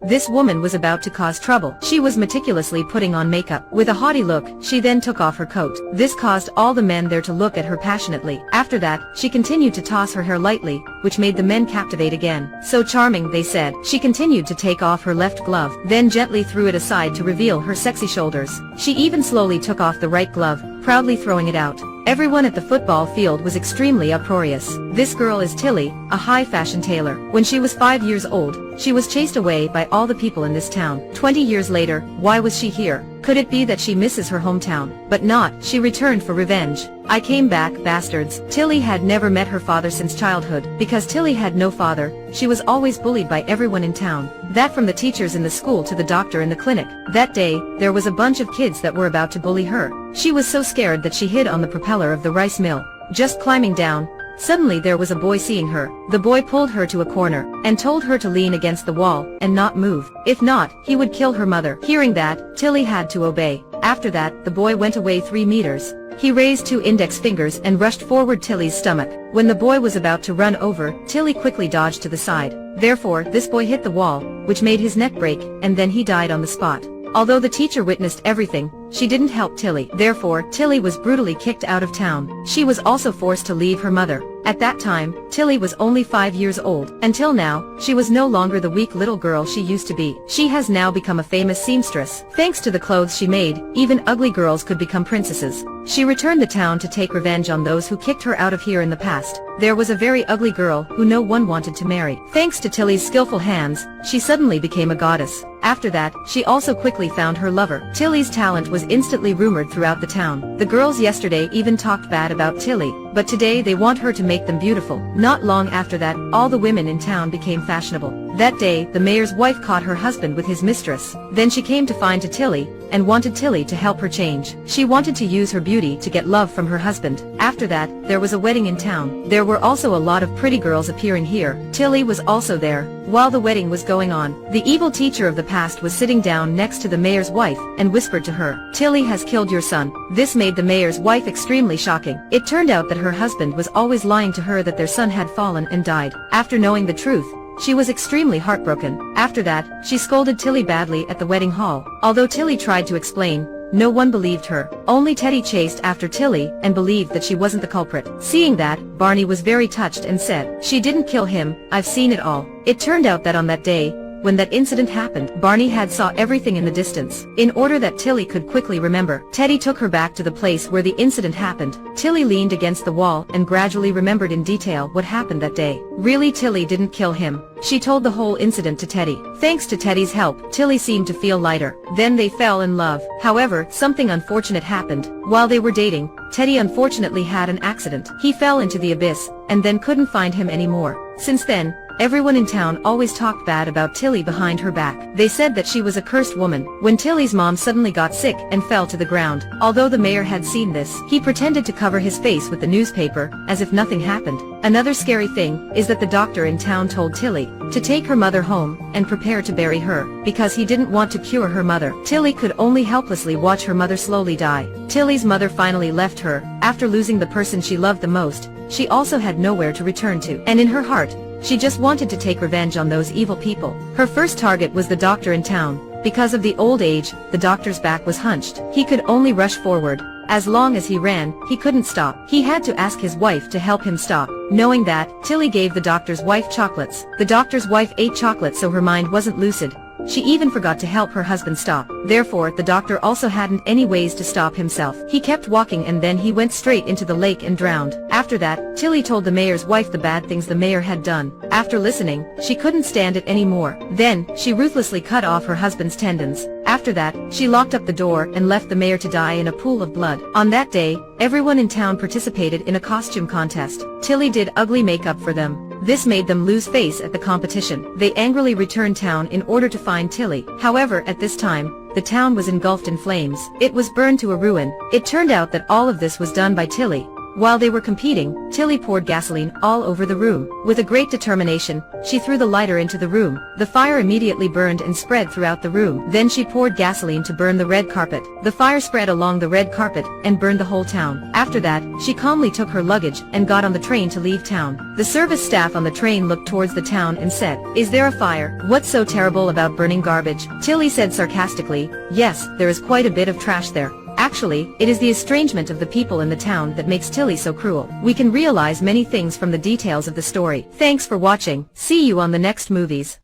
This woman was about to cause trouble. She was meticulously putting on makeup. With a haughty look, she then took off her coat. This caused all the men there to look at her passionately. After that, she continued to toss her hair lightly, which made the men captivate again. So charming, they said. She continued to take off her left glove, then gently threw it aside to reveal her sexy shoulders. She even slowly took off the right glove, proudly throwing it out. Everyone at the football field was extremely uproarious. This girl is Tilly, a high-fashion tailor. When she was 5 years old, she was chased away by all the people in this town. 20 years later, why was she here? Could it be that she misses her hometown? But not, she returned for revenge. I came back, bastards. Tilly had never met her father since childhood. Because Tilly had no father, she was always bullied by everyone in town. That from the teachers in the school to the doctor in the clinic. That day, there was a bunch of kids that were about to bully her. She was so scared that she hid on the propeller of the rice mill. Just climbing down, suddenly there was a boy seeing her. The boy pulled her to a corner, and told her to lean against the wall, and not move. If not, he would kill her mother. Hearing that, Tilly had to obey. After that, the boy went away 3 meters. He raised 2 index fingers and rushed forward Tilly's stomach. When the boy was about to run over, Tilly quickly dodged to the side. Therefore, this boy hit the wall, which made his neck break, and then he died on the spot. Although the teacher witnessed everything, she didn't help Tilly. Therefore, Tilly was brutally kicked out of town. She was also forced to leave her mother. At that time, Tilly was only 5 years old. Until now, she was no longer the weak little girl she used to be. She has now become a famous seamstress. Thanks to the clothes she made, even ugly girls could become princesses. She returned the town to take revenge on those who kicked her out of here in the past. There was a very ugly girl who no one wanted to marry. Thanks to Tilly's skillful hands, she suddenly became a goddess. After that, she also quickly found her lover. Tilly's talent was instantly rumored throughout the town. The girls yesterday even talked bad about Tilly, but today they want her to make them beautiful. Not long after that, all the women in town became fashionable. That day, the mayor's wife caught her husband with his mistress. Then she came to find to Tilly, and wanted Tilly to help her change. She wanted to use her beauty to get love from her husband. After that, there was a wedding in town. There were also a lot of pretty girls appearing here. Tilly was also there. While the wedding was going on, the evil teacher of the past was sitting down next to the mayor's wife, and whispered to her, "Tilly has killed your son." This made the mayor's wife extremely shocking. It turned out that her husband was always lying to her that their son had fallen and died. After knowing the truth, she was extremely heartbroken. After that, she scolded Tilly badly at the wedding hall. Although Tilly tried to explain, no one believed her. Only Teddy chased after Tilly and believed that she wasn't the culprit. Seeing that, Barney was very touched and said, "She didn't kill him, I've seen it all." It turned out that on that day, when that incident happened, Barney had saw everything in the distance. In order that Tilly could quickly remember, Teddy took her back to the place where the incident happened. Tilly leaned against the wall and gradually remembered in detail what happened that day. Really, Tilly didn't kill him. She told the whole incident to Teddy. Thanks to Teddy's help, Tilly seemed to feel lighter. Then they fell in love. However, something unfortunate happened. While they were dating, Teddy unfortunately had an accident. He fell into the abyss, and then couldn't find him anymore. Since then, everyone in town always talked bad about Tilly behind her back. They said that she was a cursed woman. When Tilly's mom suddenly got sick and fell to the ground, although the mayor had seen this, he pretended to cover his face with the newspaper, as if nothing happened. Another scary thing is that the doctor in town told Tilly to take her mother home and prepare to bury her, because he didn't want to cure her mother. Tilly could only helplessly watch her mother slowly die. Tilly's mother finally left her. After losing the person she loved the most, she also had nowhere to return to, and in her heart, she just wanted to take revenge on those evil people. Her first target was the doctor in town. Because of the old age, the doctor's back was hunched. He could only rush forward. As long as he ran, he couldn't stop. He had to ask his wife to help him stop. Knowing that, Tilly gave the doctor's wife chocolates. The doctor's wife ate chocolates so her mind wasn't lucid. She even forgot to help her husband stop. Therefore, the doctor also hadn't any ways to stop himself. He kept walking and then he went straight into the lake and drowned. After that, Tilly told the mayor's wife the bad things the mayor had done. After listening, she couldn't stand it anymore. Then, she ruthlessly cut off her husband's tendons. After that, she locked up the door and left the mayor to die in a pool of blood. On that day, everyone in town participated in a costume contest. Tilly did ugly makeup for them. This made them lose face at the competition. They angrily returned town in order to find Tilly. However, at this time, the town was engulfed in flames. It was burned to a ruin. It turned out that all of this was done by Tilly. While they were competing, Tilly poured gasoline all over the room. With a great determination, she threw the lighter into the room. The fire immediately burned and spread throughout the room. Then she poured gasoline to burn the red carpet. The fire spread along the red carpet and burned the whole town. After that, she calmly took her luggage and got on the train to leave town. The service staff on the train looked towards the town and said, "Is there a fire? What's so terrible about burning garbage?" Tilly said sarcastically, "Yes, there is quite a bit of trash there. Actually, it is the estrangement of the people in the town that makes Tilly so cruel." We can realize many things from the details of the story. Thanks for watching. See you on the next movies.